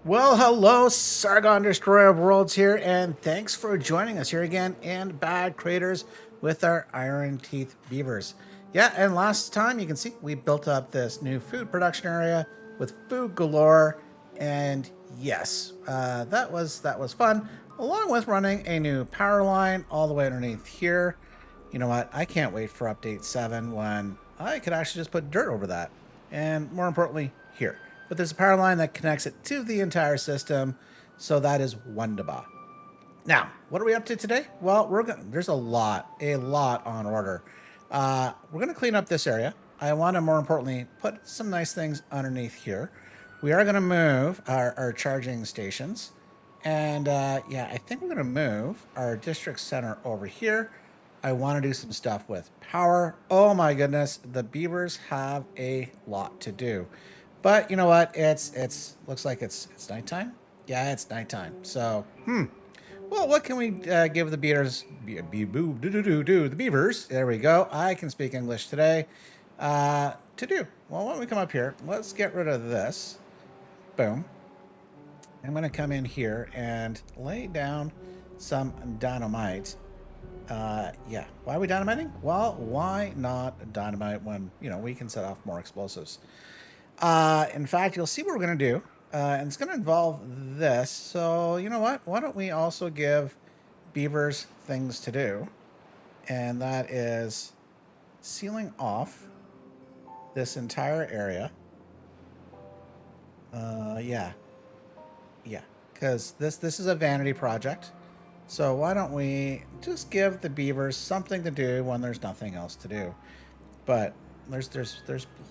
Well, hello, Sargon, Destroyer of Worlds here, and thanks for joining us here again in Bad Craters with our Iron Teeth Beavers. Yeah, and last time you can see we built up this new food production area with food galore, and yes, that was fun. Along with running a new power line all the way underneath here. You know what? I can't wait for update 7 when I could actually just put dirt over that. And more importantly, here. But there's a power line that connects it to the entire system, so that is wonderful. Now, what are we up to today? Well, there's a lot on order. We're gonna clean up this area. I want to more importantly put some nice things underneath here. We are gonna move our charging stations, and yeah, I think we're gonna move our district center over here. I want to do some stuff with power. Oh my goodness, the beavers have a lot to do. But you know what? It's looks like it's nighttime. Yeah, it's nighttime. So, well, what can we give the beavers? The beavers. There we go. I can speak English today. To do. Well, why don't we come up here? Let's get rid of this. Boom. I'm going to come in here and lay down some dynamite. Yeah. Why are we dynamiting? Well, why not dynamite when we can set off more explosives? In fact, you'll see what we're going to do. And it's going to involve this. So, you know what? Why don't we also give beavers things to do? And that is sealing off this entire area. Yeah. Yeah. Because this is a vanity project. So why don't we just give the beavers something to do when there's nothing else to do? But there's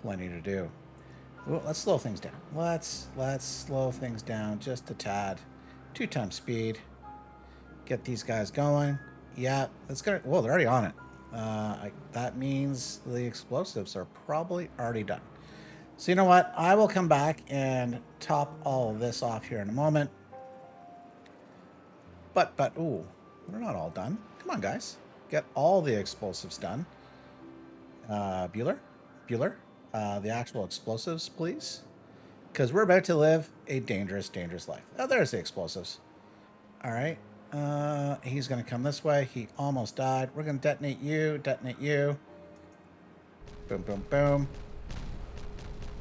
plenty to do. Well, let's slow things down. Let's slow things down just a tad. 2 times speed. Get these guys going. Yeah, that's gonna. Well, they're already on it. That means the explosives are probably already done. So you know what? I will come back and top all of this off here in a moment. But ooh, they're not all done. Come on, guys, get all the explosives done. Bueller, the actual explosives, please, because we're about to live a dangerous life. Oh, there's the explosives. All right, he's gonna come this way. He almost died. We're gonna detonate you. Boom, boom, boom.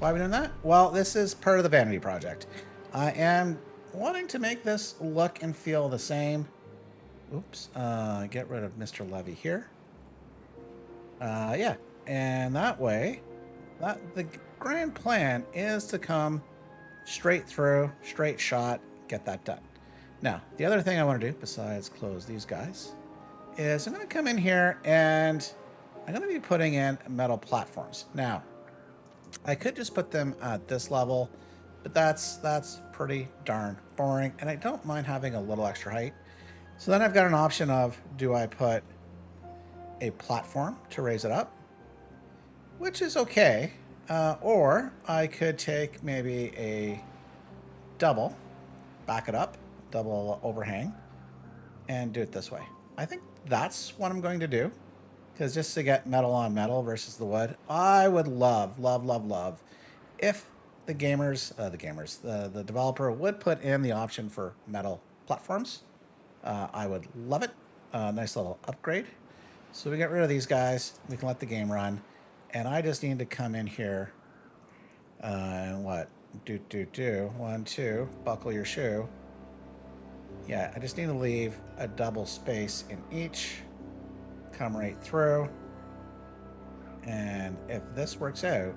Why are we doing that? Well, this is part of the vanity project. I am wanting to make this look and feel the same. Oops. Get rid of Mr. Levy here. Yeah. And that way, the grand plan is to come straight through, straight shot, get that done. Now, the other thing I want to do, besides close these guys, is I'm going to come in here and I'm going to be putting in metal platforms. Now, I could just put them at this level, but that's pretty darn boring, and I don't mind having a little extra height. So then I've got an option of, do I put a platform to raise it up, which is okay, or I could take maybe a double, back it up, double overhang, and do it this way. I think that's what I'm going to do, because just to get metal on metal versus the wood, I would love if the developer would put in the option for metal platforms. I would love it. Nice little upgrade. So we get rid of these guys. We can let the game run. And I just need to come in here. And what? Do. 1, 2. Buckle your shoe. Yeah, I just need to leave a double space in each. Come right through. And if this works out,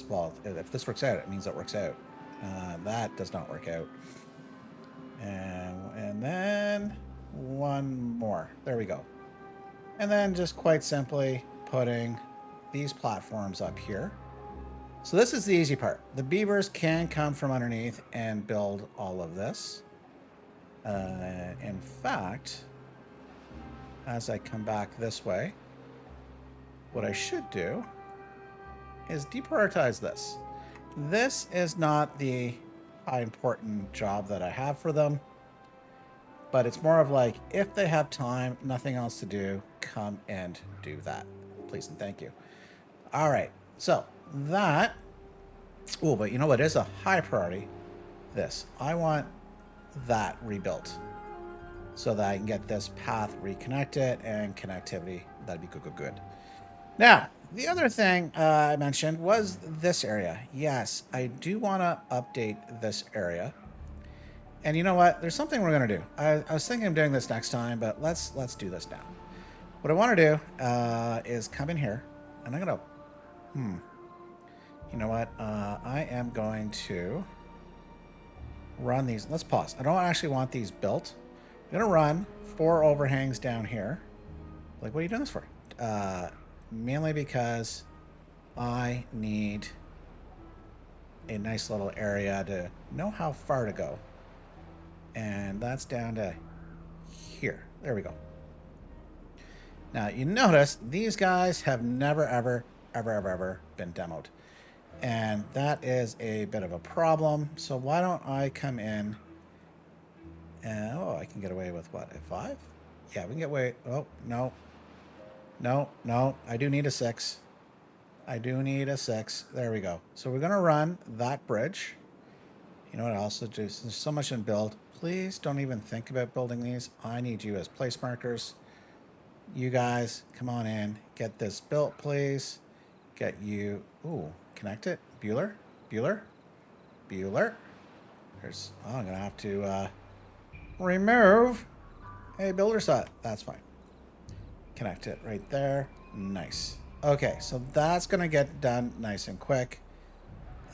well, if this works out, it means it works out. That does not work out. And then one more. There we go. And then just quite simply putting these platforms up here. So this is the easy part. The beavers can come from underneath and build all of this. In fact, as I come back this way, what I should do is deprioritize this. This is not the high important job that I have for them, but it's more of like, if they have time, nothing else to do, come and do that. Please and thank you. All right, so that Oh, but you know what is a high priority? This. I want that rebuilt so that I can get this path reconnected and connectivity. That'd be good, good, good. Now, the other thing I mentioned was this area. Yes, I do want to update this area. And you know what? There's something we're going to do. I was thinking of doing this next time, but let's do this now. What I want to do is come in here, and I'm going to... You know what? I am going to run these. Let's pause. I don't actually want these built. I'm going to run 4 overhangs down here. Like, what are you doing this for? Mainly because I need a nice little area to know how far to go. And that's down to here. There we go. Now, you notice these guys have never, ever been demoed. And that is a bit of a problem. So why don't I come in and, oh, I can get away with what, a 5? Yeah, we can get away. Oh, no. No. I do need a 6. I do need a 6. There we go. So we're going to run that bridge. You know what I also do? There's so much in build. Please don't even think about building these. I need you as place markers. You guys, come on in. Get this built, please. Get you... Ooh. Connect it. Bueller. There's... Oh, I'm going to have to remove a builder set. That's fine. Connect it right there. Nice. Okay, so that's going to get done nice and quick.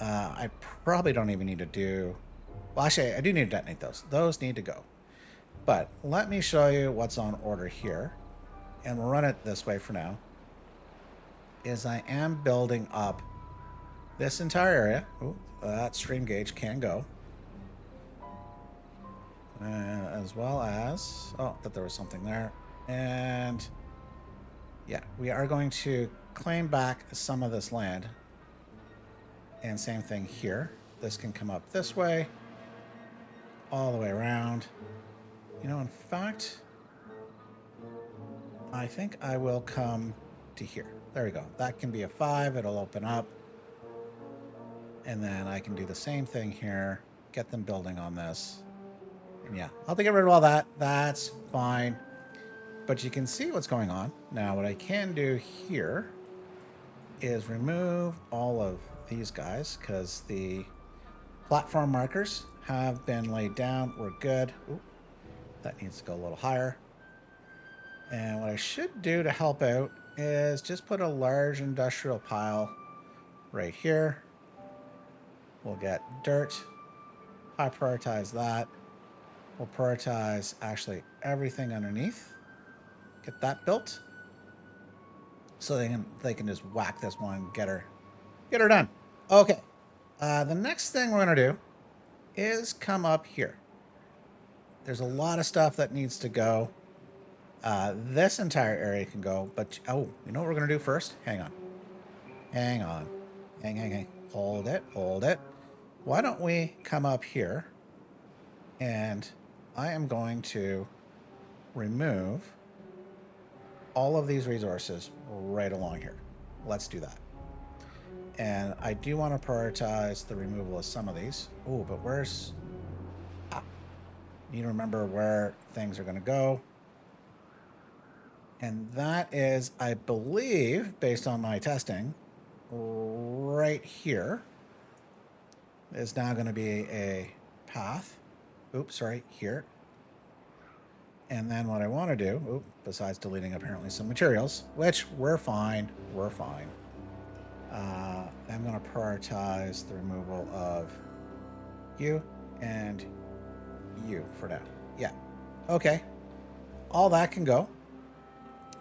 I probably don't even need to do... Well, actually, I do need to detonate those. Those need to go. But let me show you what's on order here. And we'll run it this way for now. Is I am building up this entire area. Ooh, that stream gauge can go. As well as... Oh, but there was something there. And... Yeah, we are going to claim back some of this land. And same thing here. This can come up this way. All the way around. You know, in fact... I think I will come to here. There we go. That can be a 5. It'll open up. And then I can do the same thing here. Get them building on this. And yeah, I'll have to get rid of all that. That's fine. But you can see what's going on. Now, what I can do here is remove all of these guys because the platform markers have been laid down. We're good. Ooh, that needs to go a little higher. And what I should do to help out is just put a large industrial pile right here. We'll get dirt. I prioritize that. We'll prioritize actually everything underneath. Get that built. So they can just whack this one, get her done. Okay. The next thing we're gonna do is come up here. There's a lot of stuff that needs to go. This entire area can go, but oh, you know what we're gonna do first? Hang on. Hang. Hold it. Why don't we come up here and I am going to remove all of these resources right along here. Let's do that. And I do want to prioritize the removal of some of these. Oh, but where's... Need to remember where things are going to go. And that is, I believe, based on my testing, right here is now going to be a path. Oops, sorry, here. And then what I want to do, besides deleting apparently some materials, which we're fine. I'm going to prioritize the removal of you and you for now. Yeah. Okay. All that can go.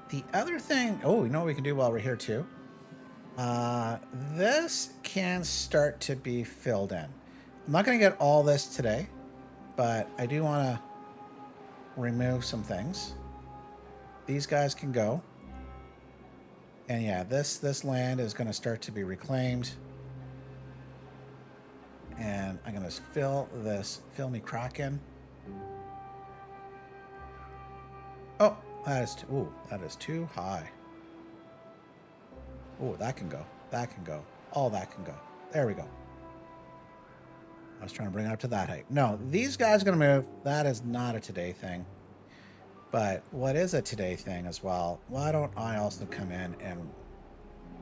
The other thing, oh, you know what we can do while we're here too? This can start to be filled in. I'm not going to get all this today, but I do want to remove some things. These guys can go. And yeah, this land is going to start to be reclaimed. And I'm going to fill me crack in. Oh, that is too high. Oh, that can go. All that can go. There we go. was trying to bring it up to that height. No, these guys are going to move. That is not a today thing. But what is a today thing as well? Why don't I also come in and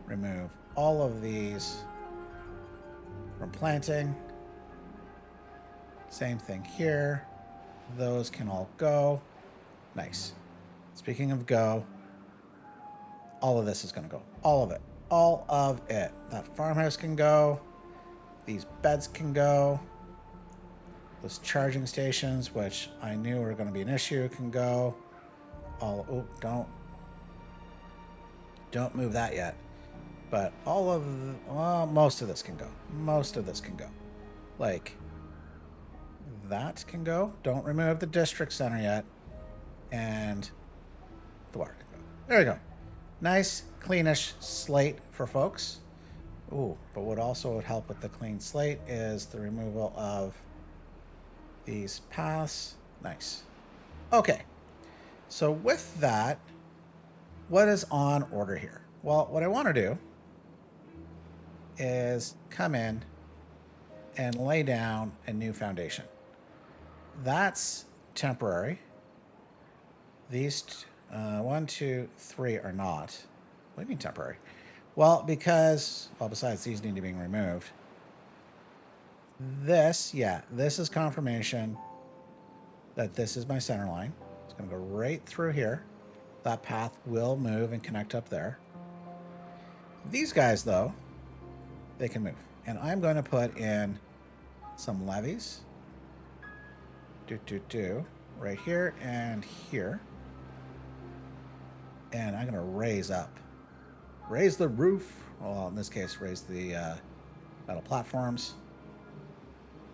remove all of these from planting? Same thing here. Those can all go. Nice. Speaking of go, all of this is going to go. All of it. All of it. That farmhouse can go. These beds can go. Those charging stations, which I knew were going to be an issue, can go. All. Oh, don't move that yet. But all of, well, most of this can go. Most of this can go. Like, that can go. Don't remove the district center yet. And the water can go. There we go. Nice, cleanish slate for folks. Ooh, but what also would help with the clean slate is the removal of these paths. Nice. Okay. So with that, what is on order here? Well, what I want to do is come in and lay down a new foundation. That's temporary. These 1, 2, 3 are not. What do you mean temporary? Well, because, well, besides these need to be removed. This, yeah, this is confirmation that this is my center line. It's going to go right through here. That path will move and connect up there. These guys, though, they can move. And I'm going to put in some levees. Right here and here. And I'm going to raise up. Raise the roof. Well, in this case, raise the metal platforms.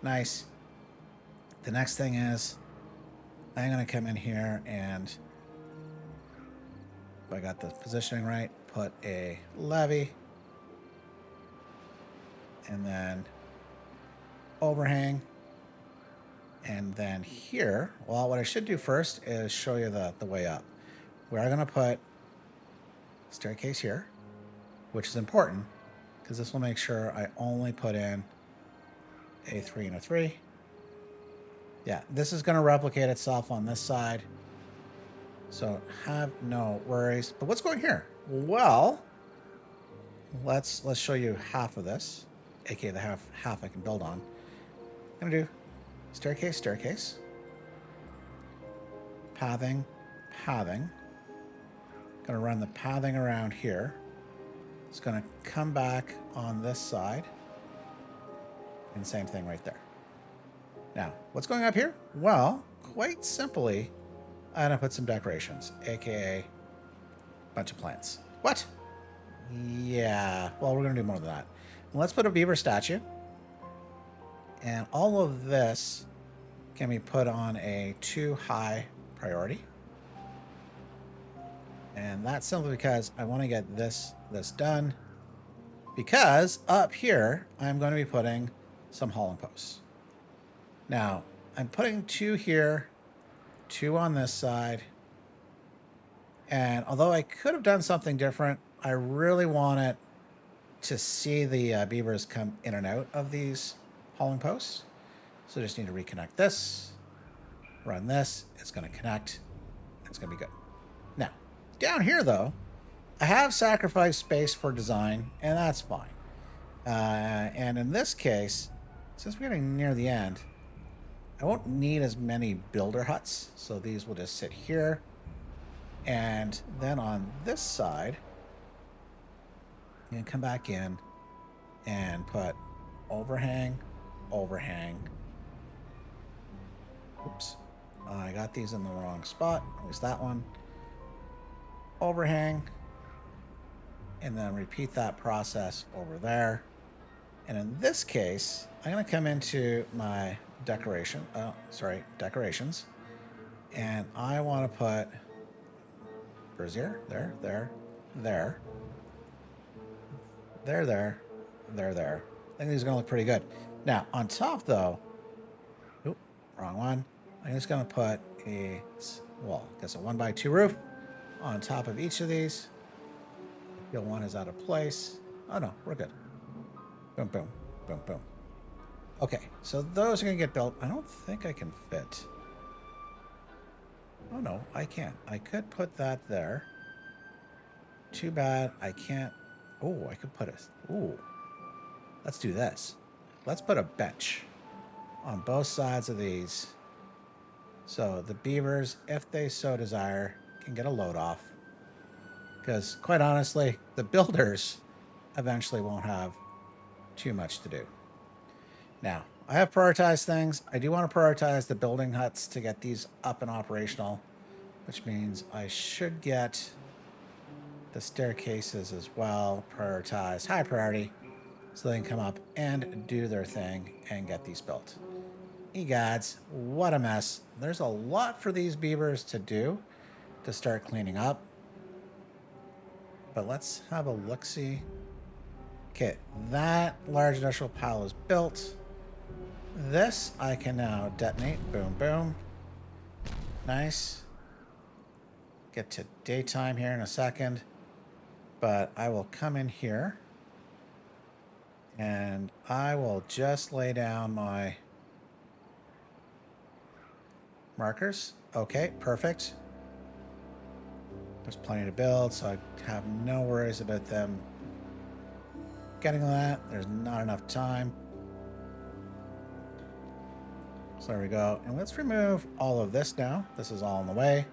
Nice. The next thing is I'm going to come in here and, if I got the positioning right, put a levee. And then overhang. And then here, well, what I should do first is show you the way up. We are going to put staircase here, which is important because this will make sure I only put in a 3 and a 3. Yeah, this is going to replicate itself on this side. So have no worries. But what's going here? Well, let's show you half of this, aka the half I can build on. I'm going to do staircase, pathing. Going to run the pathing around here. It's going to come back on this side. And same thing right there. Now, what's going up here? Well, quite simply, I'm going to put some decorations, aka a bunch of plants. What? Yeah, well, we're going to do more than that. Let's put a beaver statue. And all of this can be put on a 2 high priority. And that's simply because I want to get this done. Because up here, I'm going to be putting some hauling posts. Now, I'm putting 2 here, 2 on this side. And although I could have done something different, I really want it to see the beavers come in and out of these hauling posts. So I just need to reconnect this, run this, it's going to connect, it's going to be good. Now, down here though, I have sacrificed space for design, and that's fine. And in this case, since we're getting near the end, I won't need as many builder huts, so these will just sit here. And then on this side, you can come back in and put overhang. Oops. I got these in the wrong spot. At least that one. Overhang. And then repeat that process over there. And in this case, I'm going to come into my decorations. And I want to put Brazier, there. I think these are going to look pretty good. Now, on top, though, oop, wrong one. I'm just going to put a 1x2 roof on top of each of these. I feel one is out of place. Oh, no, we're good. Boom. Okay, so those are going to get built. I don't think I can fit. Oh, no, I can't. I could put that there. Too bad I can't. Oh, I could put a... Ooh. Let's do this. Let's put a bench on both sides of these. So the beavers, if they so desire, can get a load off. Because, quite honestly, the builders eventually won't have too much to do. Now, I have prioritized things. I do want to prioritize the building huts to get these up and operational, which means I should get the staircases as well prioritized, high priority, so they can come up and do their thing and get these built. Egads, what a mess. There's a lot for these beavers to do to start cleaning up. But let's have a look-see. Okay, that large industrial pile is built. This I can now detonate. Boom, boom. Nice. Get to daytime here in a second. But I will come in here. And I will just lay down my markers. Okay, perfect. There's plenty to build, so I have no worries about them getting that. There's not enough time. So there we go. And let's remove all of this now. This is all in the way.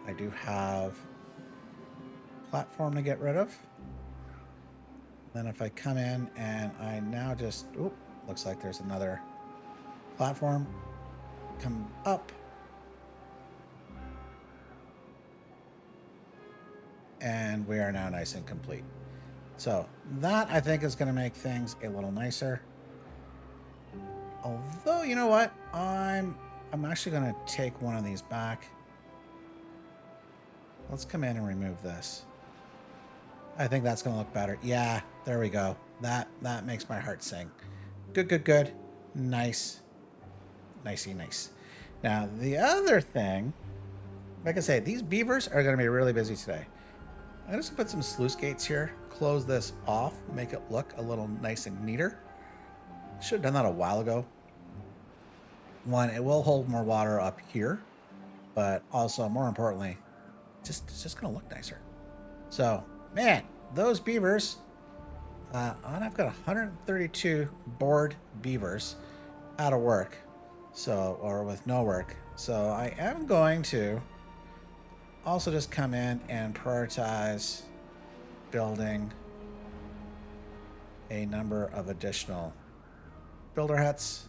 I do have platform to get rid of. Then if I come in and I now just... Oop, looks like there's another platform. Come up. And we are now nice and complete. So that, I think, is going to make things a little nicer. Although, you know what? I'm actually going to take one of these back. Let's come in and remove this. I think that's going to look better. Yeah, there we go. That makes my heart sing. Good, good, good. Nice. Nicey, nice. Now, the other thing, like I say, these beavers are going to be really busy today. I'm just going to put some sluice gates here, close this off, make it look a little nice and neater. Should have done that a while ago. One, it will hold more water up here, but also, more importantly, it's just going to look nicer. So, man, those beavers, I've got 132 bored beavers out of work, so, or with no work. So I am going to also just come in and prioritize building a number of additional builder huts,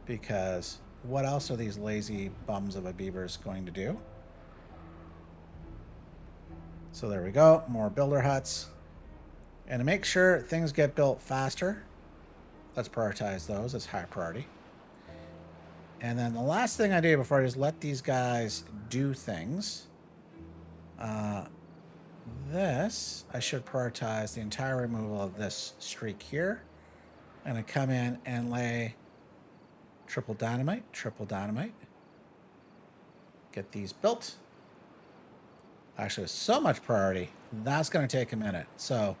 because what else are these lazy bums of a beavers going to do? So there we go, more builder huts. And to make sure things get built faster, let's prioritize those as high priority. And then the last thing I do before I just let these guys do things, this, I should prioritize the entire removal of this streak here. I'm going to come in and lay triple dynamite. Get these built. Actually, with so much priority, that's going to take a minute. So,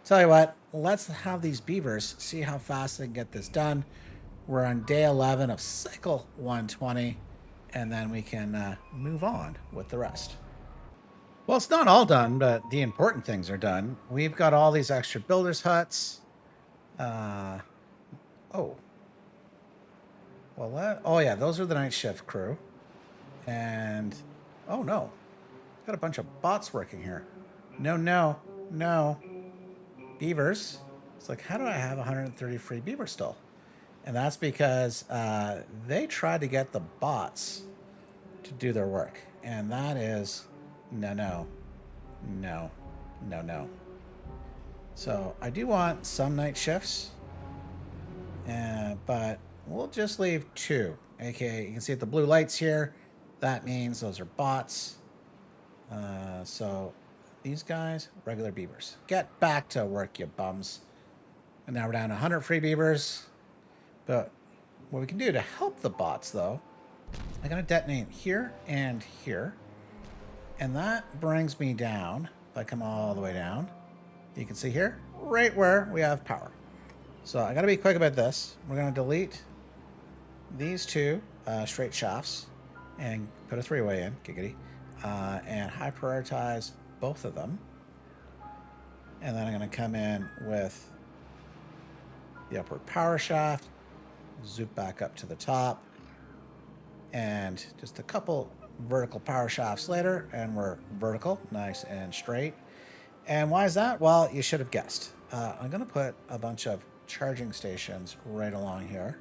tell you what, let's have these beavers see how fast they can get this done. We're on day 11 of cycle 120, and then we can move on with the rest. Well, it's not all done, but the important things are done. We've got all these extra builders' huts. Oh. Well, oh yeah, those are the night shift crew. And, oh no. Got a bunch of bots working here. No. Beavers. It's like, how do I have 130 free beavers still? And that's because they tried to get the bots to do their work. And that is no. So I do want some night shifts, but we'll just leave 2. AKA, you can see the blue lights here. That means those are bots. So these guys, regular beavers. Get back to work, you bums. And now we're down to 100 free beavers. But what we can do to help the bots, though, I'm going to detonate here and here. And that brings me down. If I come all the way down, you can see here, right where we have power. So I got to be quick about this. We're going to delete these two straight shafts and put a three-way in, giggity, and high prioritize both of them. And then I'm going to come in with the upward power shaft, zoop back up to the top, and just a couple vertical power shafts later, and we're vertical, nice and straight. And why is that? Well, you should have guessed. I'm going to put a bunch of charging stations right along here.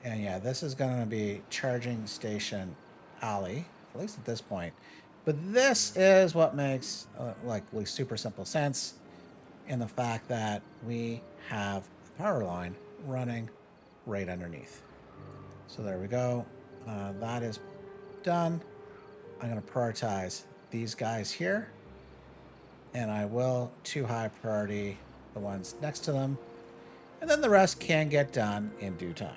And yeah, this is going to be charging station alley, at least at this point. But this is what makes like super simple sense in the fact that we have a power line running right underneath. So there we go. That is done. I'm going to prioritize these guys here. And I will too high priority the ones next to them. And then the rest can get done in due time.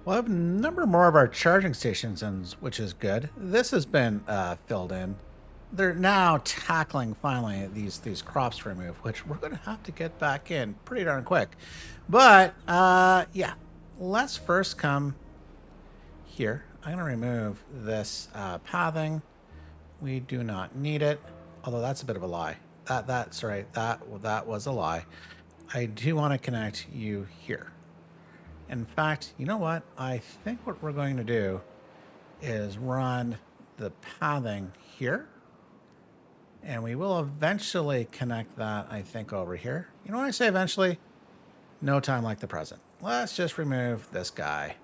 We'll have a number more of our charging stations, which is good. This has been filled in. They're now tackling finally these crops to remove, which we're going to have to get back in pretty darn quick. But yeah, let's first come here. I'm going to remove this pathing. We do not need it, although that's a bit of a lie. Sorry, that was a lie. I do want to connect you here. In fact, you know what? I think what we're going to do is run the pathing here. And we will eventually connect that, I think, over here. You know when I say eventually? No time like the present. Let's just remove this guy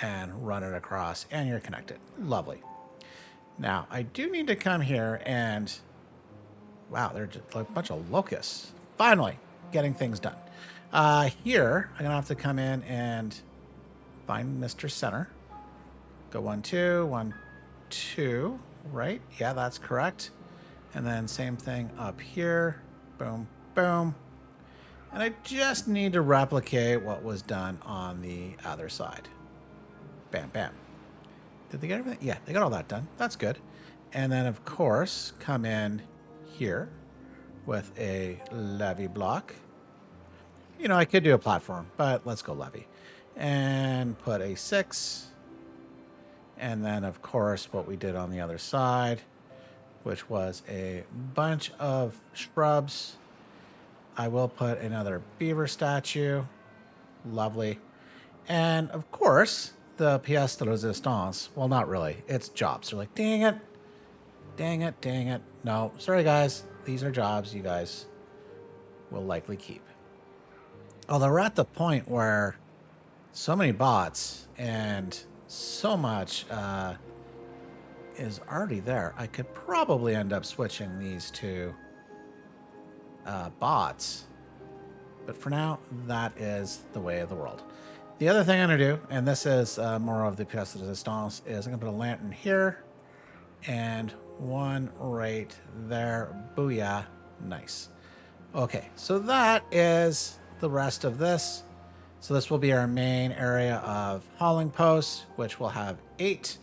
and run it across, and you're connected. Lovely. Now, I do need to come here and... Wow, they're just like a bunch of locusts. Finally, getting things done. Here, I'm going to have to come in and find Mr. Center. Go 1, 2, 1, 2, right? Yeah, that's correct. And then same thing up here. Boom, boom. And I just need to replicate what was done on the other side. Bam, bam. Did they get everything? Yeah, they got all that done. That's good. And then, of course, come in here with a levee block. You know, I could do a platform, but let's go levee. And put a 6. And then, of course, what we did on the other side, which was a bunch of shrubs. I will put another beaver statue. Lovely. And, of course, the pièce de résistance. Well, not really. It's jobs. They're like, dang it. Dang it, dang it. No, sorry, guys. These are jobs you guys will likely keep. Although we're at the point where so many bots and so much is already there. I could probably end up switching these two bots. But for now, that is the way of the world. The other thing I'm going to do, and this is more of the pièce de résistance, is I'm going to put a lantern here and one right there. Booyah. Nice. Okay, so that is the rest of this. So this will be our main area of hauling posts, which will have 8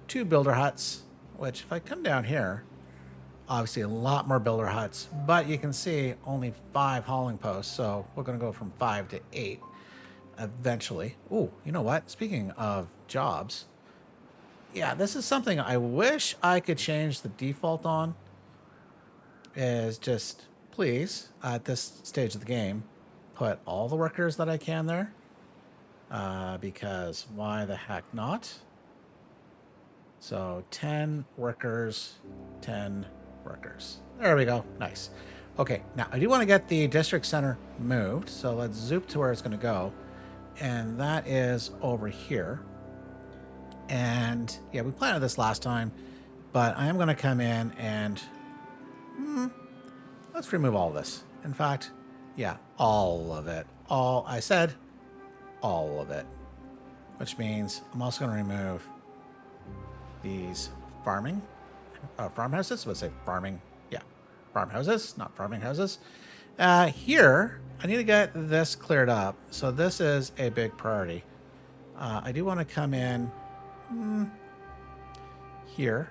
2 builder huts, which if I come down here, obviously a lot more builder huts, but you can see only 5 hauling posts. So we're going to go from 5 to 8 eventually. Ooh, you know what? Speaking of jobs, yeah, this is something I wish I could change the default on, is just please, at this stage of the game, put all the workers that I can there, because why the heck not? So 10 workers, 10 workers. There we go. Nice. Okay, now I do want to get the district center moved, so let's zoom to where it's going to go, and that is over here. And yeah, we planted this last time, but I am going to come in and let's remove all of this. In fact, yeah, all of it. I said all of it, which means I'm also going to remove these farmhouses. Let's say farming. Yeah, farmhouses, not farming houses. Here, I need to get this cleared up. So this is a big priority. I do want to come in here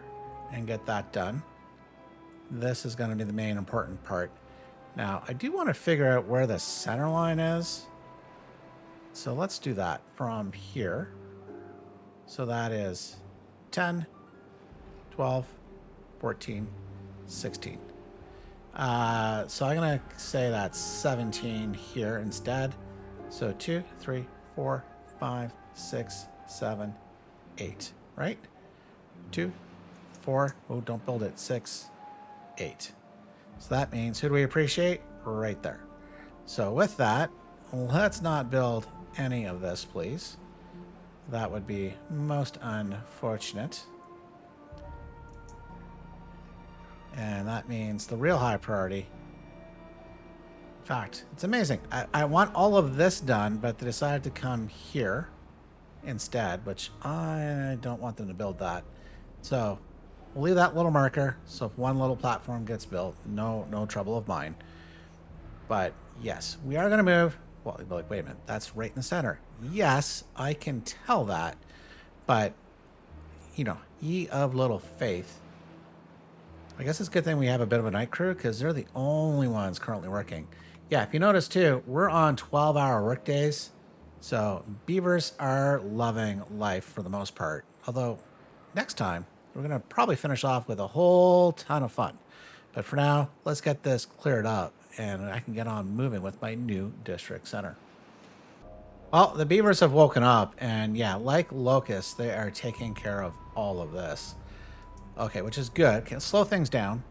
and get that done. This is going to be the main important part. Now, I do want to figure out where the center line is. So let's do that from here. So that is 10, 12, 14, 16. So I'm going to say that's 17 here instead. So 2, 3, 4, 5, 6, 7, 8, right? 2, 4, oh, don't build it, 6, 8. So that means, who do we appreciate? Right there. So with that, let's not build any of this, please. That would be most unfortunate. And that means the real high priority. In fact, it's amazing. I want all of this done, but they decided to come here instead, which I don't want them to build that. So we'll leave that little marker. So if one little platform gets built, no trouble of mine. But yes, we are going to move. Well, like, wait a minute. That's right in the center. Yes, I can tell that. But, you know, ye of little faith. I guess it's a good thing we have a bit of a night crew because they're the only ones currently working. Yeah, if you notice too, we're on 12-hour work days. So beavers are loving life for the most part. Although next time, we're going to probably finish off with a whole ton of fun. But for now, let's get this cleared up and I can get on moving with my new district center. Well, the beavers have woken up and yeah, like locusts, they are taking care of all of this. Okay, which is good. Can slow things down.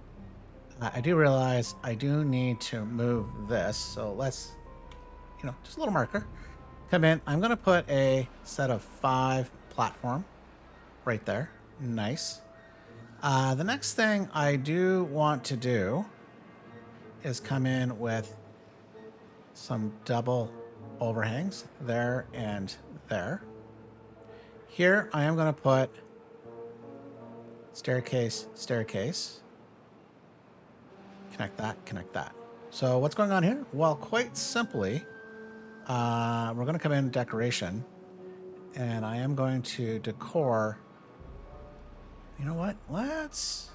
I do realize I do need to move this. So let's, you know, just a little marker. Come in. I'm going to put a set of 5 platform right there. Nice. The next thing I do want to do is come in with some double overhangs there and there. Here I am going to put staircase, staircase. Connect that, connect that. So what's going on here? Well, quite simply, we're going to come in decoration, and I am going to decor. You know what? Let's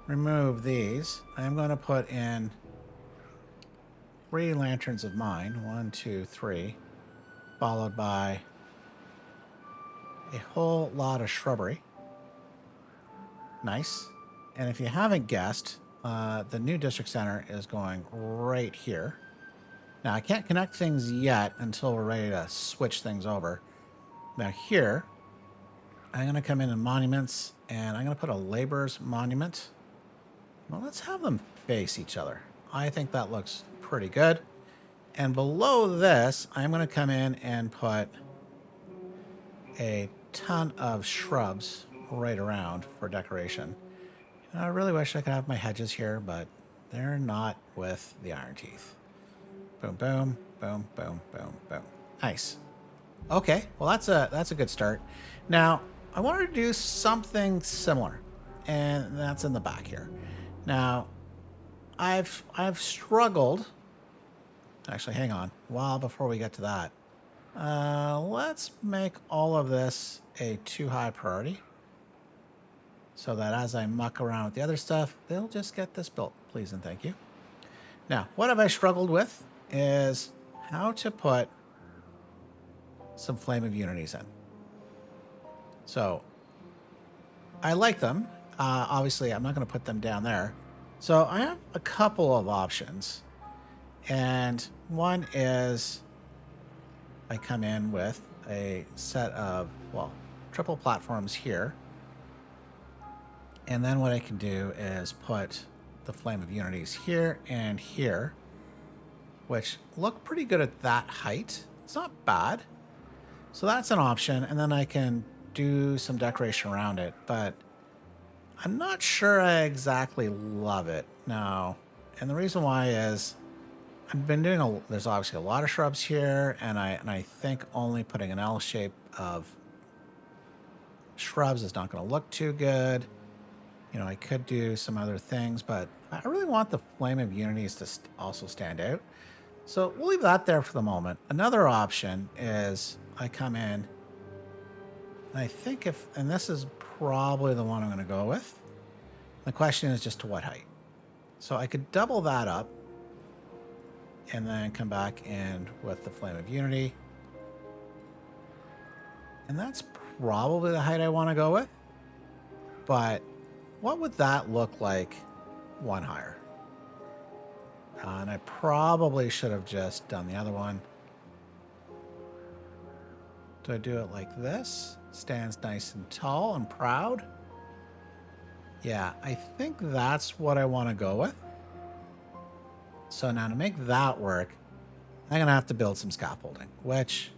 remove these. I am going to put in 3 lanterns of mine. 1, 2, 3. Followed by a whole lot of shrubbery. Nice. And if you haven't guessed, the new district center is going right here. Now, I can't connect things yet until we're ready to switch things over. Now here, I'm going to come in monuments, and I'm going to put a laborer's monument. Well, let's have them face each other. I think that looks pretty good. And below this, I'm going to come in and put a ton of shrubs right around for decoration. I really wish I could have my hedges here, but they're not with the Iron Teeth. Boom, boom, boom, boom, boom, boom. Nice. Okay, well that's a good start. Now, I wanted to do something similar, and that's in the back here. Now, I've struggled. Actually, hang on. Well, before we get to that, let's make all of this a too high priority, so that as I muck around with the other stuff, they'll just get this built, please and thank you. Now, what have I struggled with is how to put some Flame of Unities in. So, I like them. Obviously, I'm not going to put them down there. So, I have a couple of options. And one is I come in with a set of, well, triple platforms here. And then what I can do is put the Flame of Unities here and here, which look pretty good at that height. It's not bad. So that's an option. And then I can do some decoration around it, but I'm not sure I exactly love it now. And the reason why is I've been doing there's obviously a lot of shrubs here, and I think only putting an L shape of shrubs is not going to look too good. You know, I could do some other things, but I really want the Flame of Unities to also stand out. So we'll leave that there for the moment. Another option is I come in, and I think and this is probably the one I'm going to go with. The question is just to what height. So I could double that up and then come back in with the Flame of Unity. And that's probably the height I want to go with. But what would that look like one higher? And I probably should have just done the other one. Do I do it like this? Stands nice and tall and proud. Yeah, I think that's what I want to go with. So now to make that work, I'm going to have to build some scaffolding, which,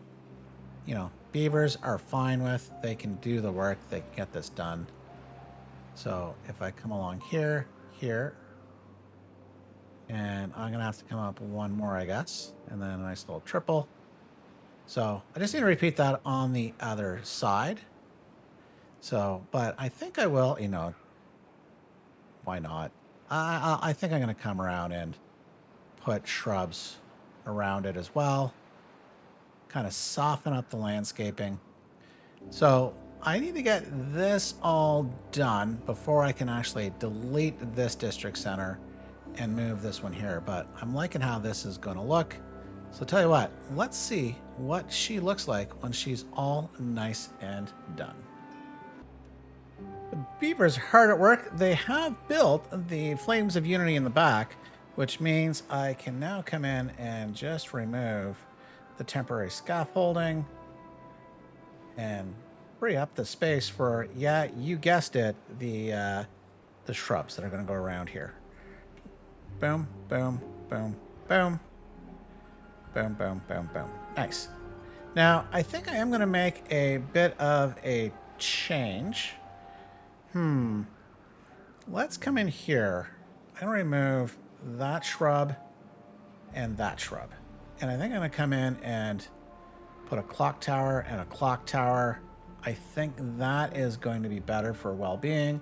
you know, beavers are fine with. They can do the work. They can get this done. So if I come along here, here, and I'm going to have to come up one more, I guess, and then a nice little triple. So I just need to repeat that on the other side. So, but I think I will, you know, why not? I think I'm going to come around and put shrubs around it as well. Kind of soften up the landscaping. So I need to get this all done before I can actually delete this district center and move this one here. But I'm liking how this is going to look. So tell you what, let's see what she looks like when she's all nice and done. The beavers are hard at work. They have built the Flames of Unity in the back, which means I can now come in and just remove the temporary scaffolding and free up the space for, yeah, you guessed it, the shrubs that are going to go around here. Boom, boom, boom, boom. Boom, boom, boom, boom. Nice. Now, I think I am going to make a bit of a change. Let's come in here and remove that shrub and that shrub. And I think I'm going to come in and put a clock tower and a clock tower. I think that is going to be better for well-being,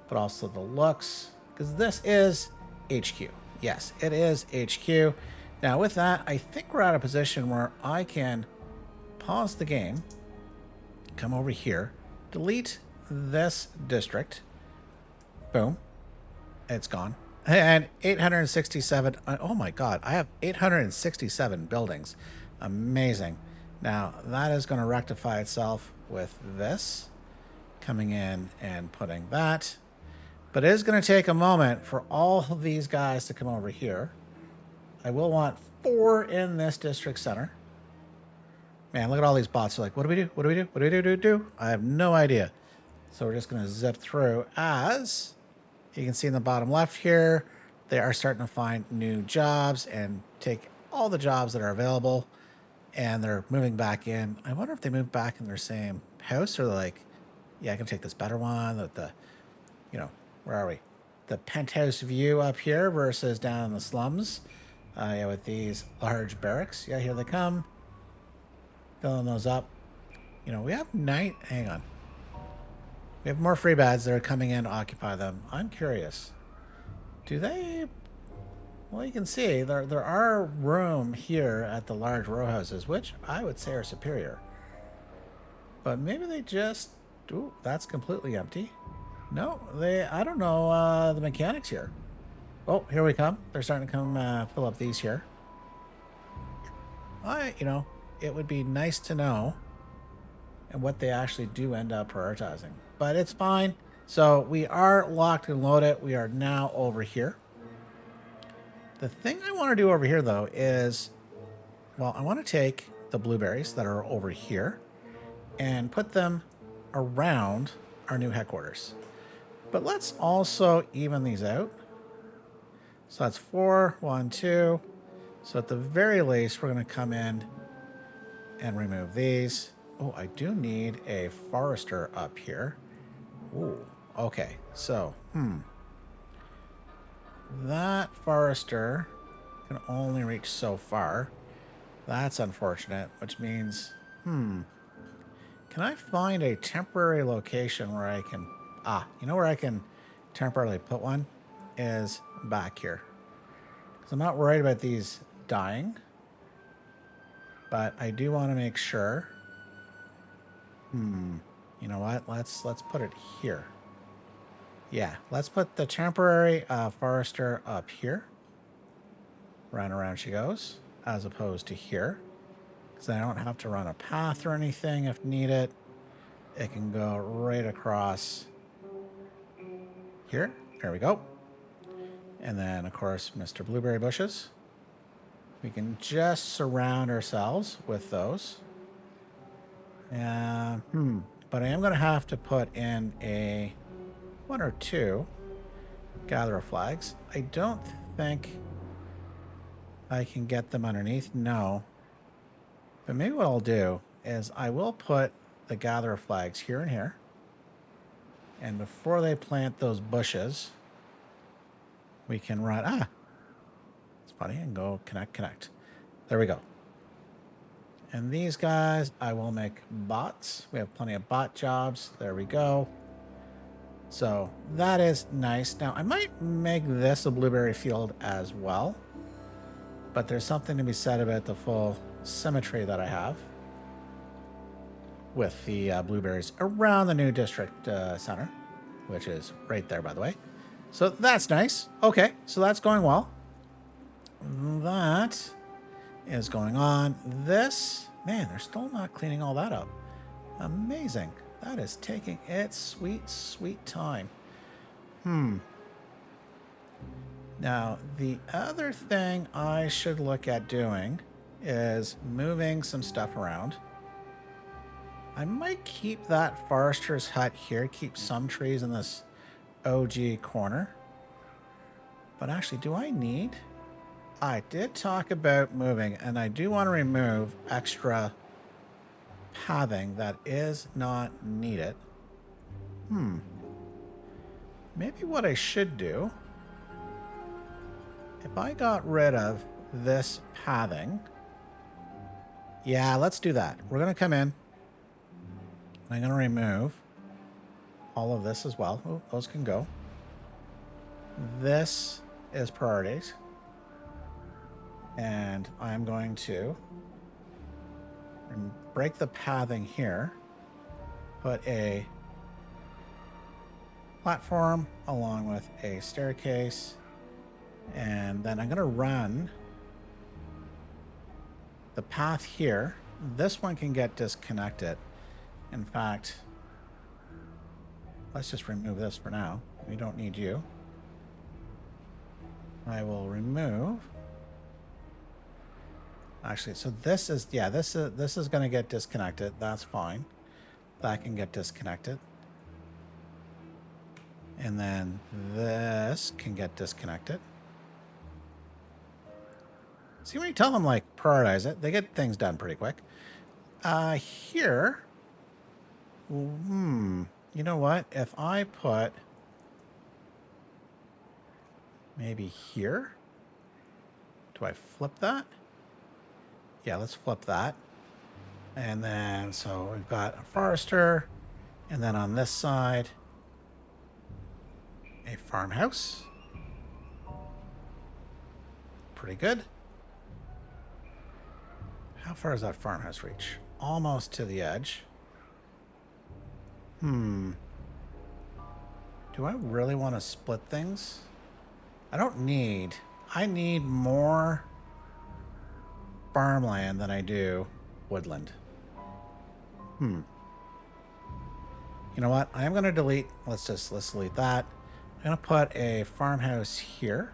but also the looks, because this is HQ. Yes, it is HQ. Now with that, I think we're at a position where I can pause the game, come over here, delete this district. Boom. It's gone. And 867. Oh my God, I have 867 buildings. Amazing. Now that is going to rectify itself with this coming in and putting that. But it is going to take a moment for all of these guys to come over here. I will want 4 in this district center. Man, look at all these bots. They're like, what do we do? What do we do? What do we do? I have no idea. So we're just going to zip through. As you can see in the bottom left here, they are starting to find new jobs and take all the jobs that are available. And they're moving back in. I wonder if they move back in their same house or like, yeah, I can take this better one. The you know, where are we? The penthouse view up here versus down in the slums. Yeah, with these large barracks. Yeah, here they come. Filling those up. You know, we have hang on. We have more free beds that are coming in to occupy them. I'm curious. Do they... Well, you can see there are room here at the large row houses, which I would say are superior. But maybe they just... Ooh, that's completely empty. No, I don't know the mechanics here. Oh, here we come. They're starting to come fill up these here. You know, it would be nice to know and what they actually do end up prioritizing. But it's fine. So we are locked and loaded. We are now over here. The thing I want to do over here, though, is, well, I want to take the blueberries that are over here and put them around our new headquarters. But let's also even these out. So that's 4, 1, 2. So at the very least, we're going to come in and remove these. Oh, I do need a forester up here. Ooh, okay. So, that forester can only reach so far. That's unfortunate, which means, can I find a temporary location where I can... you know where I can temporarily put one? Is back here. Because I'm not worried about these dying. But I do want to make sure. You know what? Let's put it here. Yeah, let's put the temporary forester up here. Run around she goes, as opposed to here. Because I don't have to run a path or anything if needed. It can go right across here. There we go. And then, of course, Mr. Blueberry Bushes. We can just surround ourselves with those. But I am going to have to put in a 1 or 2 gatherer flags. I don't think I can get them underneath. No. But maybe what I'll do is I will put the gatherer flags here and here. And before they plant those bushes, we can run. It's funny. And go connect. There we go. And these guys, I will make bots. We have plenty of bot jobs. There we go. So that is nice. Now, I might make this a blueberry field as well. But there's something to be said about the full symmetry that I have with the blueberries around the new district center, which is right there, by the way. So that's nice. Okay, so that's going well. That is going on. This, man, they're still not cleaning all that up. Amazing. That is taking its sweet, sweet time. Now, the other thing I should look at doing is moving some stuff around. I might keep that forester's hut here, keep some trees in this OG corner. But actually, do I need... I did talk about moving, and I do want to remove extra pathing that is not needed. Maybe what I should do, if I got rid of this pathing, yeah, let's do that. We're going to come in. I'm going to remove all of this as well. Oh, those can go. This is priorities. And I'm going to break the pathing here. Put a platform along with a staircase. And then I'm going to run the path here. This one can get disconnected. In fact, let's just remove this for now. We don't need you. I will remove. Actually, so this is, yeah, this is going to get disconnected. That's fine. That can get disconnected. And then this can get disconnected. See, when you tell them, like, prioritize it, they get things done pretty quick. Here, you know what? If I put maybe here, do I flip that? Yeah, let's flip that. And then, so we've got a forester, and then on this side, a farmhouse. Pretty good. How far does that farmhouse reach? Almost to the edge. Do I really want to split things? I don't need... I need more farmland than I do woodland. You know what? I am going to delete... Let's delete that. I'm going to put a farmhouse here.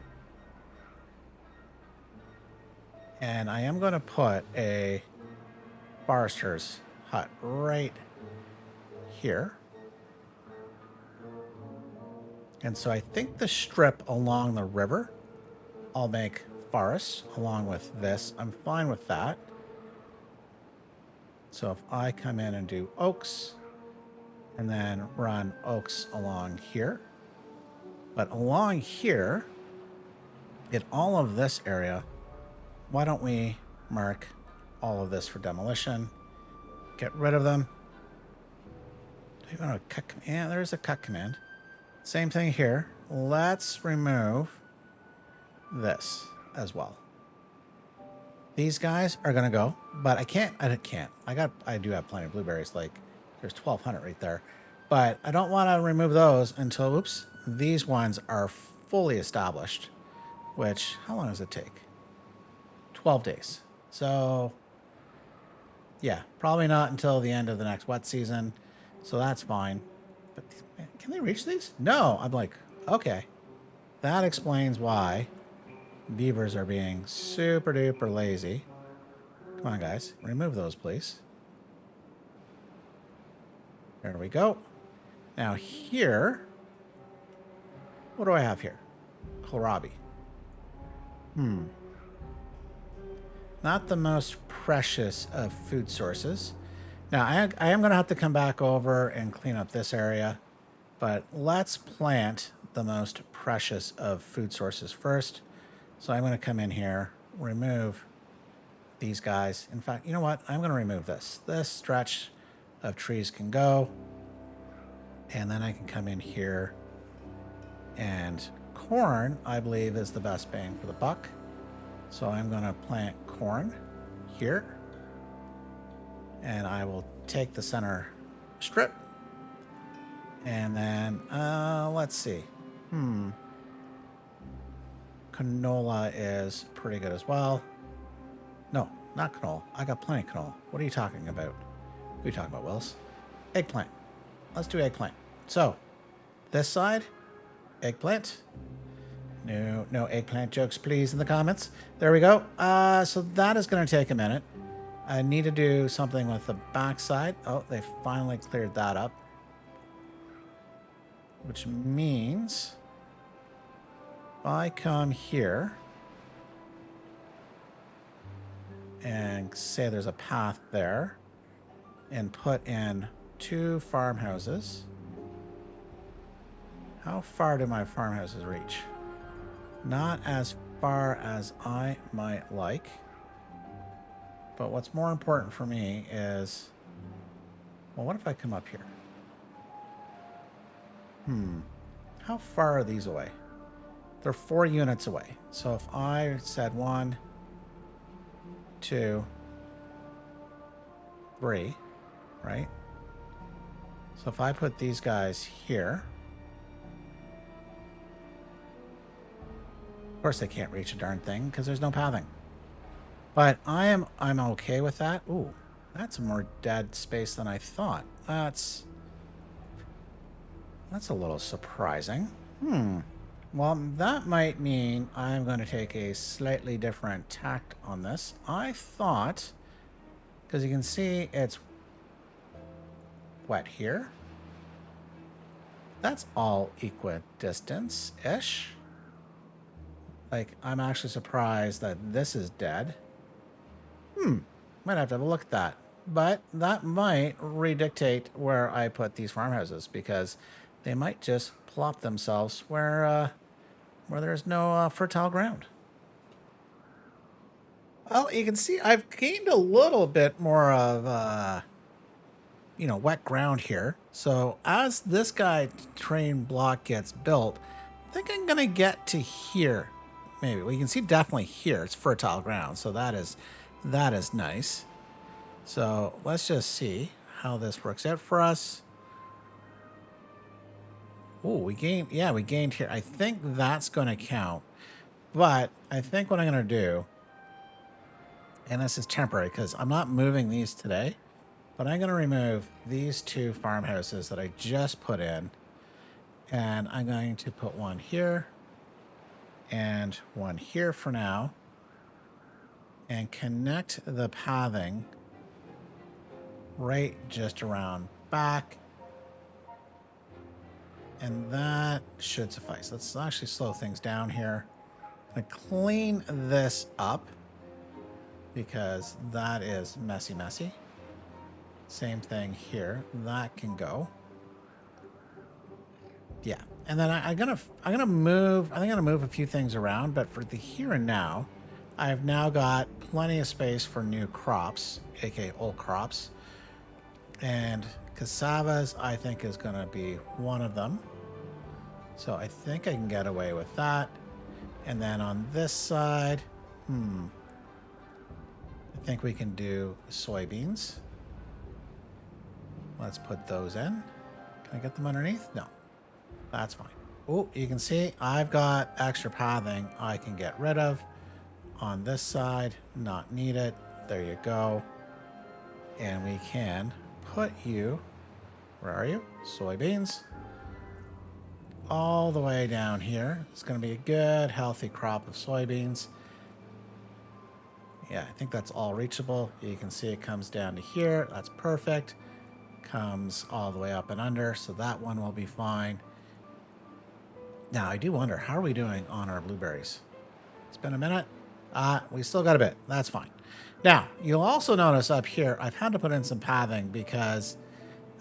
And I am going to put a forester's hut right here. And so I think the strip along the river, I'll make forests along with this. I'm fine with that. So if I come in and do oaks, and then run oaks along here. But along here, in all of this area, why don't we mark all of this for demolition? Get rid of them. Do you want to cut? Yeah, there's a cut command. Same thing here. Let's remove this as well. These guys are gonna go, but I do have plenty of blueberries. Like, there's 1,200 right there. But I don't want to remove those until, oops, these ones are fully established. Which, how long does it take? 12 days. So, yeah, probably not until the end of the next wet season. So that's fine. But can they reach these? No. I'm like, okay. That explains why beavers are being super duper lazy. Come on, guys. Remove those, please. There we go. Now here, what do I have here? Kohlrabi. Not the most precious of food sources. Now, I am going to have to come back over and clean up this area, but let's plant the most precious of food sources first. So I'm going to come in here, remove these guys. In fact, you know what? I'm going to remove this. This stretch of trees can go. And then I can come in here, and corn, I believe, is the best bang for the buck. So I'm going to plant corn here. And I will take the center strip. And then, let's see. Canola is pretty good as well. No, not canola. I got plenty of canola. What are you talking about? What are you talking about, Wills? Eggplant. Let's do eggplant. So, this side, eggplant. No eggplant jokes, please, in the comments. There we go. So that is going to take a minute. I need to do something with the backside. Oh, they finally cleared that up. Which means if I come here and say there's a path there and put in 2 farmhouses. How far do my farmhouses reach? Not as far as I might like. But what's more important for me is, well, what if I come up here? How far are these away? They're 4 units away. So if I said 1, 2, 3, right? So if I put these guys here, of course they can't reach a darn thing because there's no pathing. But I'm okay with that. Ooh, that's more dead space than I thought. That's a little surprising. Well, that might mean I'm going to take a slightly different tact on this. I thought, because you can see it's wet here. That's all equidistance-ish. Like, I'm actually surprised that this is dead. Might have to have a look at that. But that might redictate where I put these farmhouses, because they might just plop themselves where there's no fertile ground. Well, you can see I've gained a little bit more of, wet ground here. So as this guy train block gets built, I think I'm going to get to here. Maybe. Well, you can see definitely here. It's fertile ground. So that is nice. So let's just see how this works out for us. Oh, we gained here. I think that's going to count. But I think what I'm going to do, and this is temporary because I'm not moving these today, but I'm going to remove these 2 farmhouses that I just put in. And I'm going to put one here and one here for now. And connect the pathing right just around back. And that should suffice. Let's actually slow things down here. I'm going to clean this up because that is messy. Same thing here. That can go. Yeah. And then I'm gonna move. I think I'm gonna move a few things around, but for the here and now, I've now got plenty of space for new crops, aka old crops. And cassavas, I think, is gonna be one of them. So I think I can get away with that. And then on this side, I think we can do soybeans. Let's put those in. Can I get them underneath? No. That's fine. Oh, you can see I've got extra pathing I can get rid of on this side. Not need it. There you go. And we can put you, where are you? Soybeans. All the way down here. It's going to be a good, healthy crop of soybeans. Yeah, I think that's all reachable. You can see it comes down to here. That's perfect. Comes all the way up and under, so that one will be fine. Now, I do wonder, how are we doing on our blueberries? It's been a minute. We still got a bit. That's fine. Now, you'll also notice up here, I've had to put in some pathing because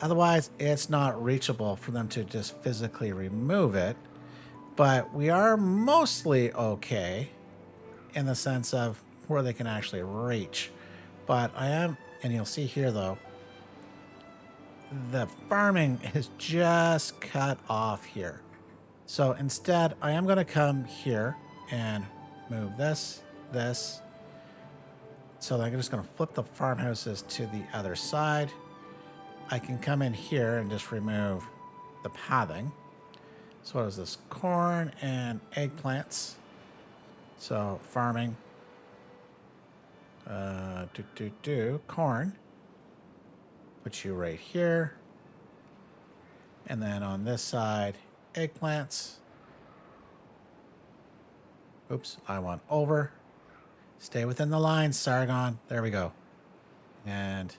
otherwise it's not reachable for them to just physically remove it. But we are mostly okay in the sense of where they can actually reach. But I am, and you'll see here though, the farming is just cut off here. So instead, I am going to come here and move this. So I'm just going to flip the farmhouses to the other side. I can come in here and just remove the pathing. So what is this? Corn and eggplants. So farming. Corn. Put you right here. And then on this side, eggplants. Oops, I want over. Stay within the lines, Sargon. There we go. And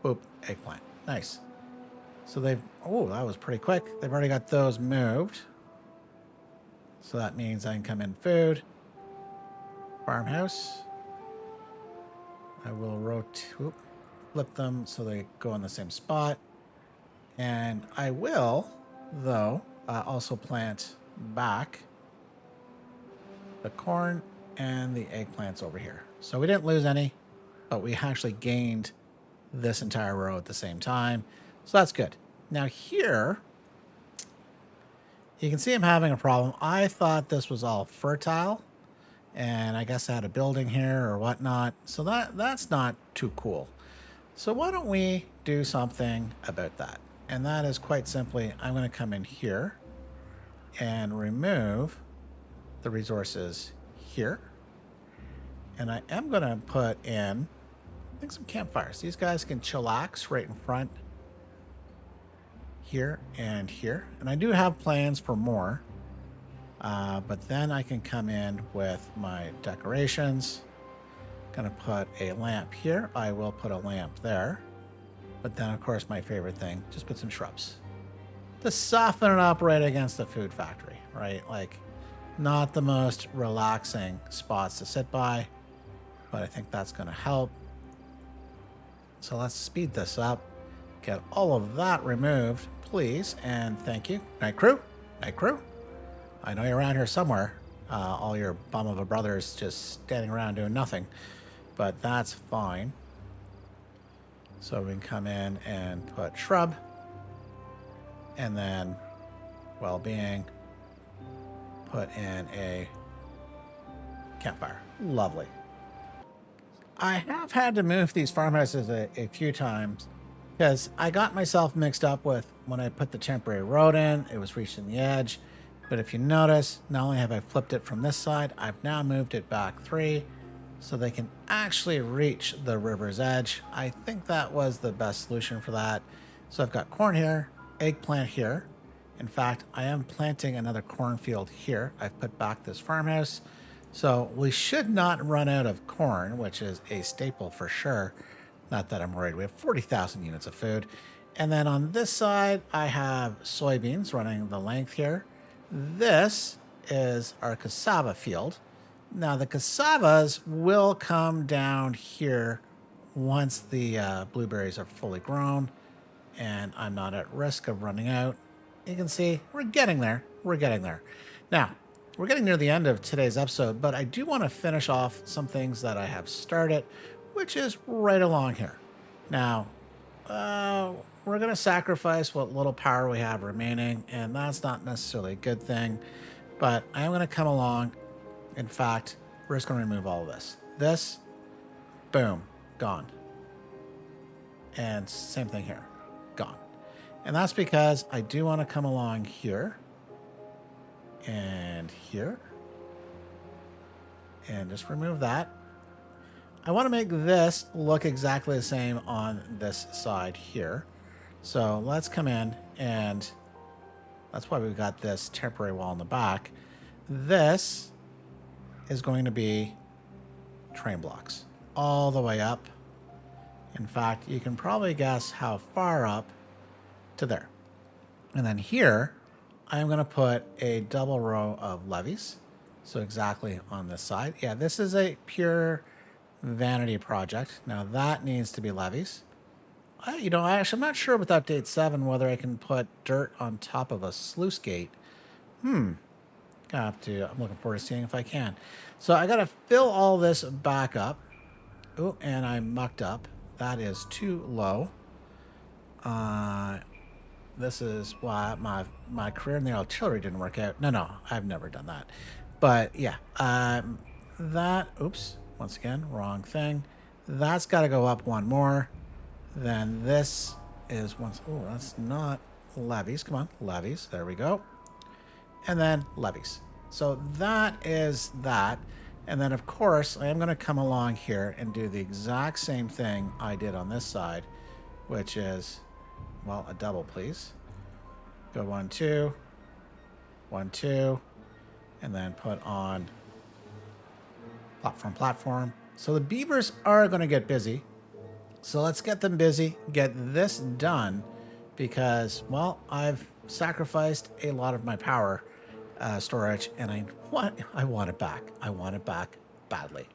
boop, eggplant. Nice. So they've, oh, that was pretty quick. They've already got those moved. So that means I can come in food. Farmhouse. I will flip them so they go in the same spot. And I will, though, also plant back the corn and the eggplants over here. So we didn't lose any, but we actually gained this entire row at the same time. So that's good. Now here, you can see I'm having a problem. I thought this was all fertile, and I guess I had a building here or whatnot. So that's not too cool. So why don't we do something about that? And that is quite simply, I'm going to come in here and remove the resources here. And I am going to put in, I think, some campfires. These guys can chillax right in front here and here. And I do have plans for more. But then I can come in with my decorations. Going to put a lamp here. I will put a lamp there. But then, of course, my favorite thing, just put some shrubs to soften it up right against the food factory, right? Like, not the most relaxing spots to sit by, but I think that's going to help. So let's speed this up. Get all of that removed, please, and thank you. Night crew. Night crew. I know you're around here somewhere. All your bum of a brothers just standing around doing nothing, but that's fine. So we can come in and put shrub, and then well-being, put in a campfire. Lovely. I have had to move these farmhouses a few times because I got myself mixed up with when I put the temporary road in, it was reaching the edge. But if you notice, not only have I flipped it from this side, I've now moved it back 3 so they can actually reach the river's edge. I think that was the best solution for that. So I've got corn here, eggplant here. In fact, I am planting another cornfield here. I've put back this farmhouse. So we should not run out of corn, which is a staple for sure. Not that I'm worried. We have 40,000 units of food. And then on this side, I have soybeans running the length here. This is our cassava field. Now the cassavas will come down here once the blueberries are fully grown and I'm not at risk of running out. You can see we're getting there. We're getting there. Now, we're getting near the end of today's episode, but I do want to finish off some things that I have started, which is right along here. Now, we're going to sacrifice what little power we have remaining, and that's not necessarily a good thing, but I am going to come along. In fact, we're just going to remove all of this. This, boom, gone. And same thing here, gone. And that's because I do want to come along here and here and just remove that. I want to make this look exactly the same on this side here. So let's come in, and that's why we've got this temporary wall in the back. This is going to be train blocks all the way up. In fact, you can probably guess how far up to there. And then here, I'm going to put a double row of levees. So exactly on this side. Yeah, this is a pure vanity project. Now that needs to be levees. I'm not sure with update 7 whether I can put dirt on top of a sluice gate. I'm looking forward to seeing if I can. So I got to fill all this back up. Oh, and I mucked up. That is too low. This is why my career in the artillery didn't work out. No, I've never done that. But yeah, oops, once again, wrong thing. That's got to go up one more. Then this is that's not levees. Come on, levees. There we go. And then levees. So that is that. And then, of course, I am going to come along here and do the exact same thing I did on this side, which is, well, a double, please. Go 1, 2, 1, 2, and then put on platform. So the beavers are going to get busy. So let's get them busy, get this done, because, well, I've sacrificed a lot of my power storage, and I want it back. I want it back badly.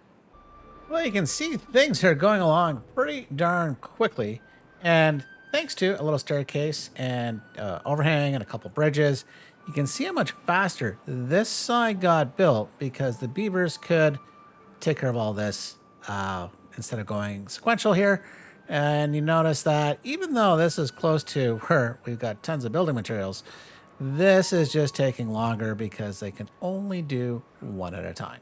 Well, you can see things are going along pretty darn quickly, and thanks to a little staircase and overhang and a couple bridges, you can see how much faster this side got built because the beavers could take care of all this instead of going sequential here. And you notice that even though this is close to where we've got tons of building materials, this is just taking longer because they can only do one at a time.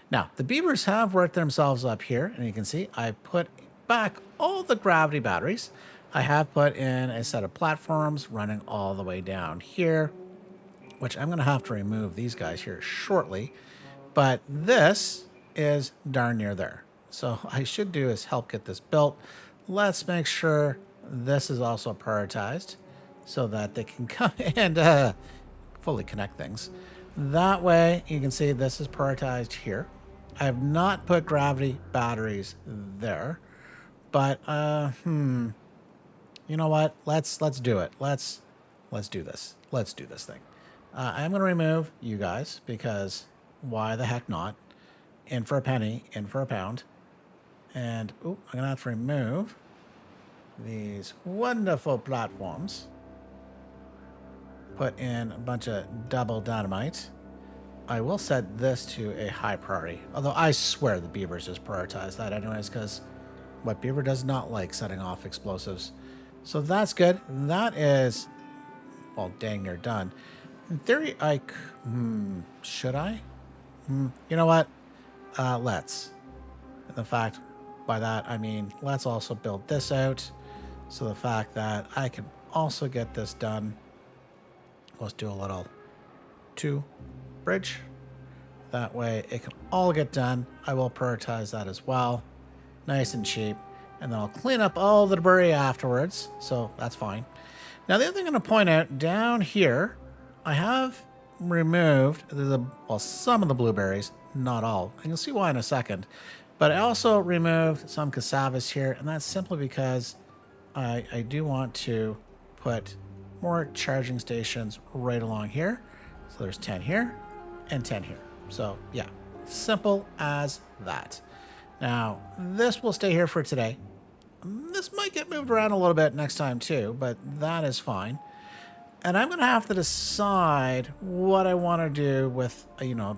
Now, the beavers have worked themselves up here, and you can see I've put back all the gravity batteries. I have put in a set of platforms running all the way down here, which I'm going to have to remove these guys here shortly. But this is darn near there. So I should do is help get this built. Let's make sure this is also prioritized so that they can come and fully connect things. That way, you can see this is prioritized here. I have not put gravity batteries there, but you know what? Let's do it. Let's do this. Let's do this thing. I'm going to remove you guys because why the heck not? In for a penny, in for a pound. And I'm going to have to remove these wonderful platforms. Put in a bunch of double dynamite. I will set this to a high priority. Although I swear the beavers just prioritize that anyways, because what beaver does not like setting off explosives. So that's good. That is, well, dang near done. In theory, should I? You know what? Let's. The fact, by that, I mean, let's also build this out. So the fact that I can also get this done. Let's do a little 2 bridge. That way it can all get done. I will prioritize that as well. Nice and cheap. And then I'll clean up all the debris afterwards. So that's fine. Now the other thing I'm going to point out down here, I have removed some of the blueberries, not all. And you'll see why in a second. But I also removed some cassavas here, and that's simply because I do want to put more charging stations right along here. So there's 10 here and 10 here. So yeah, simple as that. Now this will stay here for today. This might get moved around a little bit next time too, but that is fine. And I'm going to have to decide what I want to do with,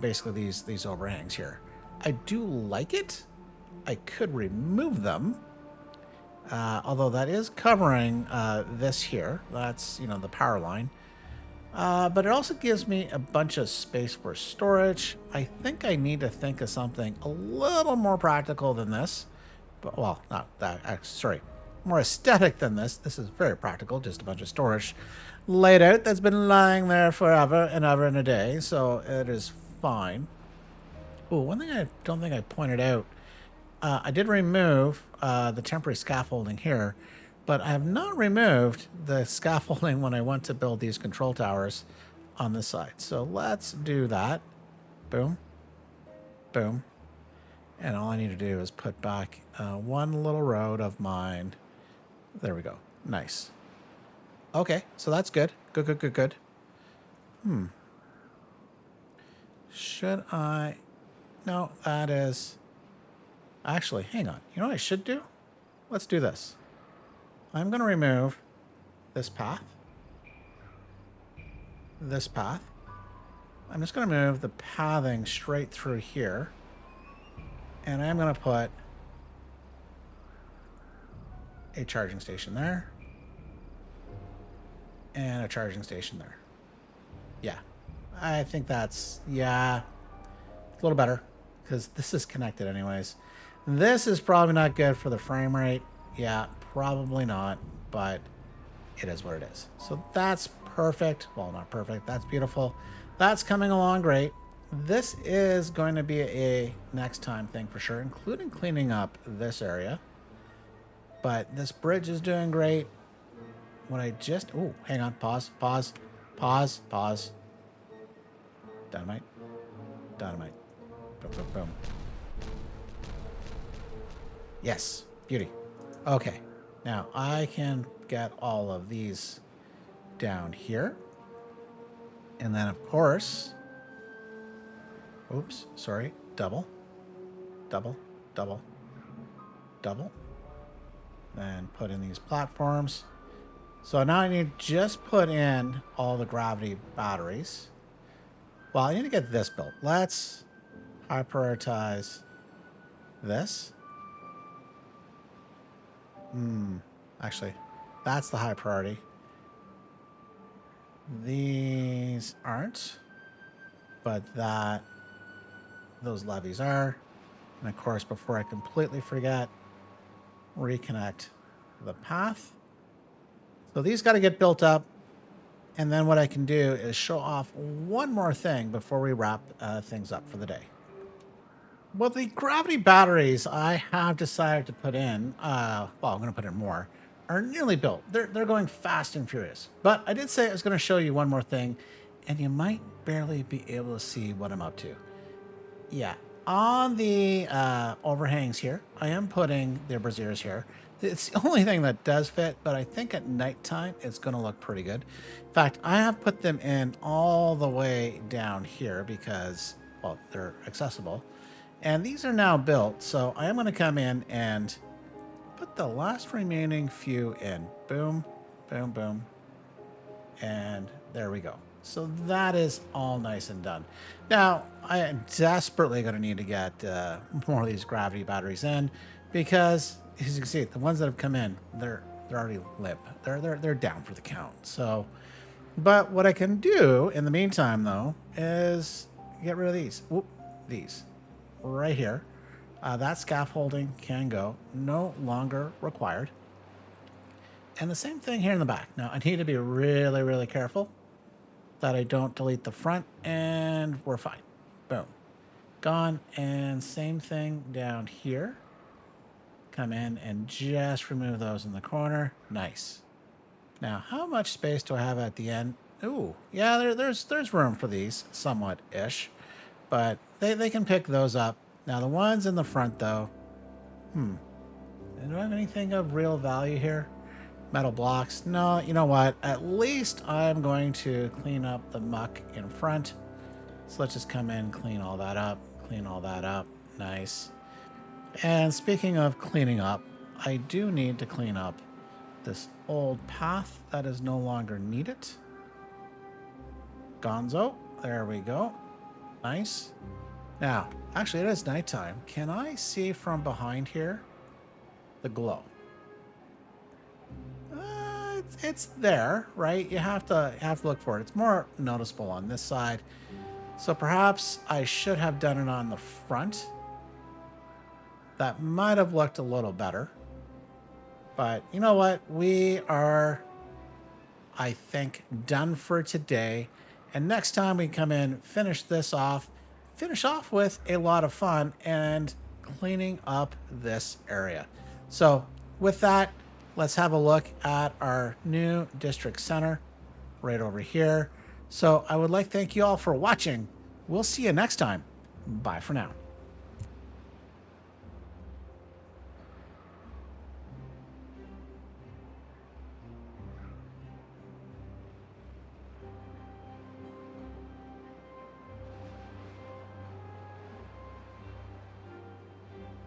basically these overhangs here. I do like it. I could remove them. Although that is covering this here. That's, the power line. But it also gives me a bunch of space for storage. I think I need to think of something a little more practical than this. But, well, not that. Sorry. more aesthetic than this. This is very practical, just a bunch of storage laid out that's been lying there forever and ever and a day, so it is fine. Oh, one thing I don't think I pointed out, I did remove the temporary scaffolding here, but I have not removed the scaffolding when I went to build these control towers on this side. So let's do that. Boom. Boom. And all I need to do is put back one little road of mine. There we go. Nice. Okay, so that's good. Good, good, good, good. Should I... No, that is... Actually, hang on. You know what I should do? Let's do this. I'm going to remove this path. This path. I'm just going to move the pathing straight through here. And I'm going to put a charging station there. And a charging station there. Yeah. I think that's... Yeah. A little better. Because this is connected anyways. This is probably not good for the frame rate. Yeah, probably not. But it is what it is. So that's perfect. Well, not perfect. That's beautiful. That's coming along great. This is going to be a next time thing for sure, including cleaning up this area. But this bridge is doing great. What I just... Oh, hang on. Pause. Pause. Pause. Pause. Dynamite. Dynamite. Boom, boom, boom. Yes. Beauty. Okay. Now, I can get all of these down here. And then, of course... Oops. Sorry. Double. Double. Double. Double. Then put in these platforms. So now I need to just put in all the gravity batteries. Well, I need to get this built. Let's high prioritize this. Actually, that's the high priority. These aren't, but those levees are. And of course, before I completely forget, reconnect the path. So these got to get built up. And then what I can do is show off one more thing before we wrap things up for the day. Well, the gravity batteries I have decided to put in, well, I'm going to put in more, are nearly built. They're going fast and furious. But I did say I was going to show you one more thing, and you might barely be able to see what I'm up to. Yeah, on the overhangs here, I am putting the braziers here. It's the only thing that does fit, but I think at nighttime it's going to look pretty good. In fact, I have put them in all the way down here because, well, they're accessible. And these are now built, so I am going to come in and put the last remaining few in. Boom, boom, boom. And there we go. So that is all nice and done. Now, I am desperately going to need to get more of these gravity batteries in because, as you can see, the ones that have come in, they're already limp. They're down for the count. So, but what I can do in the meantime, though, is get rid of these. Whoop, these. Right here. That scaffolding can go. No longer required. And the same thing here in the back. Now, I need to be really, really careful that I don't delete the front, and we're fine. Boom. Gone. And same thing down here. Come in and just remove those in the corner. Nice. Now, how much space do I have at the end? Ooh, yeah, there's room for these, somewhat-ish. But they can pick those up. Now, the ones in the front, though, do I have anything of real value here? Metal blocks? No, you know what? At least I'm going to clean up the muck in front. So let's just come in, clean all that up. Clean all that up. Nice. And speaking of cleaning up, I do need to clean up this old path that is no longer needed. Gonzo. There we go. Nice. Now, actually, it is nighttime. Can I see from behind here the glow? It's there, right? You have to look for it. It's more noticeable on this side. So perhaps I should have done it on the front. That might have looked a little better. But you know what? We are, I think, done for today. And next time we come in, finish off with a lot of fun and cleaning up this area. So with that, let's have a look at our new district center right over here. So I would like to thank you all for watching. We'll see you next time. Bye for now.